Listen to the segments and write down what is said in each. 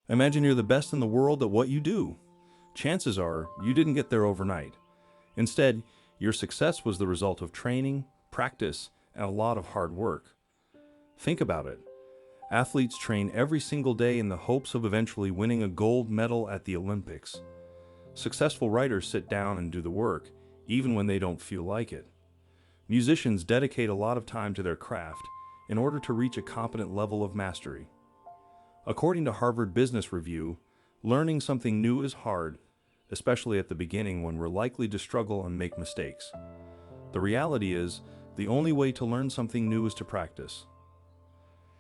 Imagine you're the best in the world at what you do. Chances are you didn't get there overnight. Instead, your success was the result of training, practice, and a lot of hard work. Think about it. Athletes train every single day in the hopes of eventually winning a gold medal at the Olympics. Successful writers sit down and do the work, even when they don't feel like it. Musicians dedicate a lot of time to their craft in order to reach a competent level of mastery. According to Harvard Business Review, learning something new is hard, especially at the beginning when we're likely to struggle and make mistakes. The reality is, the only way to learn something new is to practice.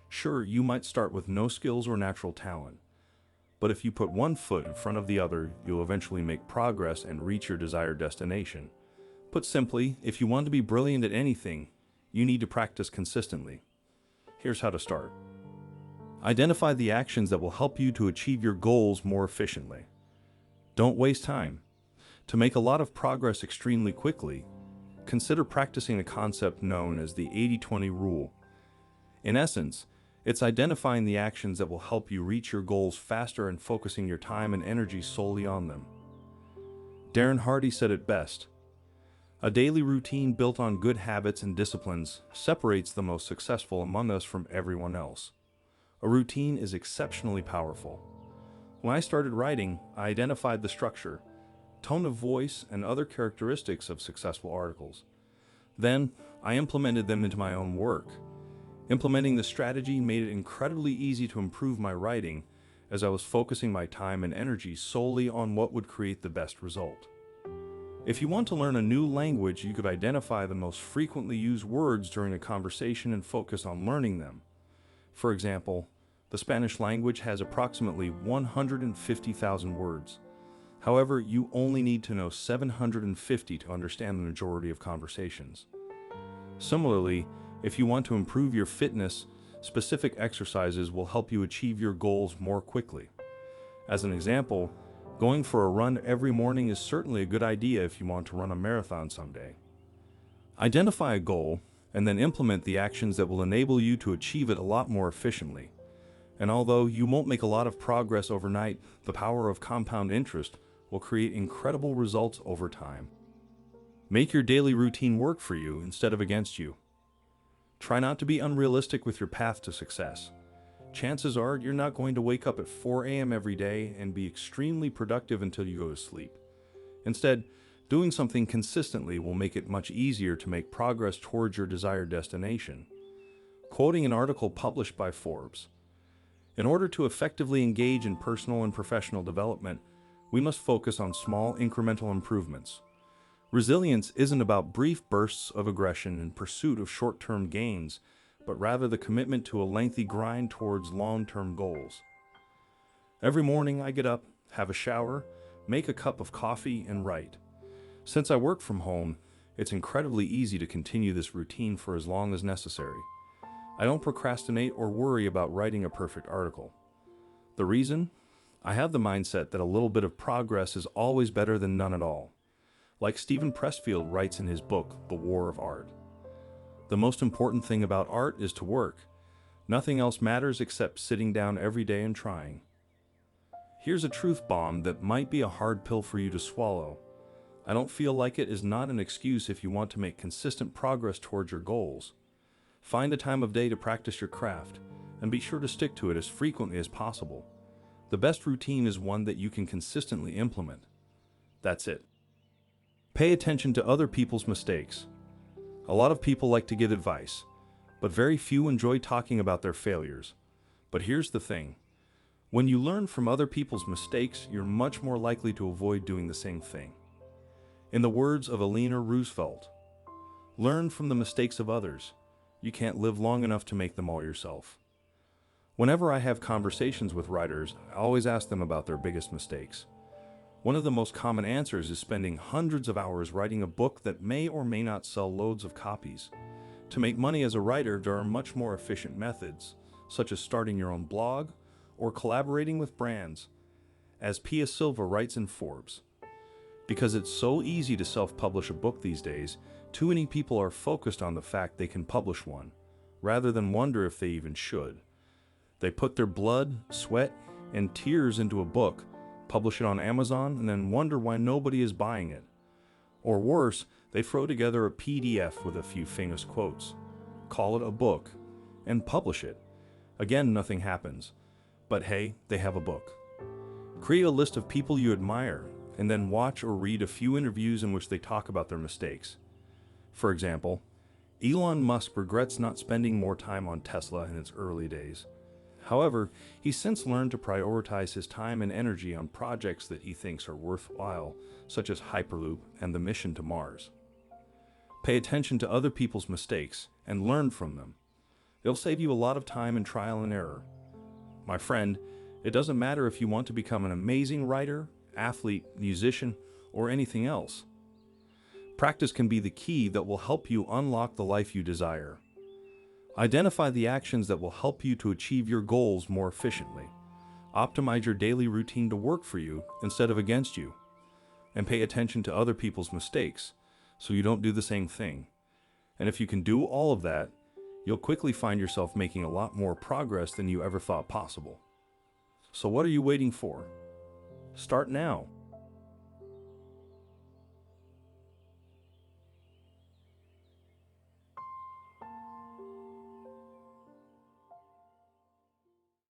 Sure, you might start with no skills or natural talent, but if you put one foot in front of the other, you'll eventually make progress and reach your desired destination. Put simply, if you want to be brilliant at anything, you need to practice consistently. Here's how to start. Identify the actions that will help you to achieve your goals more efficiently. Don't waste time. To make a lot of progress extremely quickly, consider practicing a concept known as the 80-20 rule. In essence, it's identifying the actions that will help you reach your goals faster and focusing your time and energy solely on them. Darren Hardy said it best. A daily routine built on good habits and disciplines separates the most successful among us from everyone else. A routine is exceptionally powerful. When I started writing, I identified the structure, tone of voice, and other characteristics of successful articles. Then, I implemented them into my own work. Implementing the strategy made it incredibly easy to improve my writing, as I was focusing my time and energy solely on what would create the best result. If you want to learn a new language, you could identify the most frequently used words during a conversation and focus on learning them. For example, the Spanish language has approximately 150,000 words. However, you only need to know 750 to understand the majority of conversations. Similarly, if you want to improve your fitness, specific exercises will help you achieve your goals more quickly. As an example, going for a run every morning is certainly a good idea if you want to run a marathon someday. Identify a goal and then implement the actions that will enable you to achieve it a lot more efficiently. And although you won't make a lot of progress overnight, the power of compound interest will create incredible results over time. Make your daily routine work for you instead of against you. Try not to be unrealistic with your path to success. Chances are you're not going to wake up at 4 a.m. every day and be extremely productive until you go to sleep. Instead, doing something consistently will make it much easier to make progress towards your desired destination. Quoting an article published by Forbes, in order to effectively engage in personal and professional development, we must focus on small incremental improvements. Resilience isn't about brief bursts of aggression in pursuit of short-term gains, but rather the commitment to a lengthy grind towards long-term goals. Every morning I get up, have a shower, make a cup of coffee, and write. Since I work from home, it's incredibly easy to continue this routine for as long as necessary. I don't procrastinate or worry about writing a perfect article. The reason? I have the mindset that a little bit of progress is always better than none at all. Like Stephen Pressfield writes in his book, The War of Art. The most important thing about art is to work. Nothing else matters except sitting down every day and trying. Here's a truth bomb that might be a hard pill for you to swallow. I don't feel like it is not an excuse if you want to make consistent progress towards your goals. Find a time of day to practice your craft, and be sure to stick to it as frequently as possible. The best routine is one that you can consistently implement. That's it. Pay attention to other people's mistakes. A lot of people like to give advice, but very few enjoy talking about their failures. But here's the thing. When you learn from other people's mistakes, you're much more likely to avoid doing the same thing. In the words of Eleanor Roosevelt, learn from the mistakes of others. You can't live long enough to make them all yourself. Whenever I have conversations with writers, I always ask them about their biggest mistakes. One of the most common answers is spending hundreds of hours writing a book that may or may not sell loads of copies. To make money as a writer, there are much more efficient methods, such as starting your own blog or collaborating with brands, as Pia Silva writes in Forbes. Because it's so easy to self-publish a book these days, too many people are focused on the fact they can publish one, rather than wonder if they even should. They put their blood, sweat, and tears into a book, publish it on Amazon, and then wonder why nobody is buying it. Or worse, they throw together a PDF with a few famous quotes, call it a book, and publish it. Again, nothing happens. But hey, they have a book. Create a list of people you admire, and then watch or read a few interviews in which they talk about their mistakes. For example, Elon Musk regrets not spending more time on Tesla in its early days. However, he's since learned to prioritize his time and energy on projects that he thinks are worthwhile, such as Hyperloop and the mission to Mars. Pay attention to other people's mistakes and learn from them. It'll save you a lot of time and trial and error. My friend, it doesn't matter if you want to become an amazing writer, athlete, musician, or anything else. Practice can be the key that will help you unlock the life you desire. Identify the actions that will help you to achieve your goals more efficiently. Optimize your daily routine to work for you instead of against you. And pay attention to other people's mistakes so you don't do the same thing. And if you can do all of that, you'll quickly find yourself making a lot more progress than you ever thought possible. So what are you waiting for? Start now.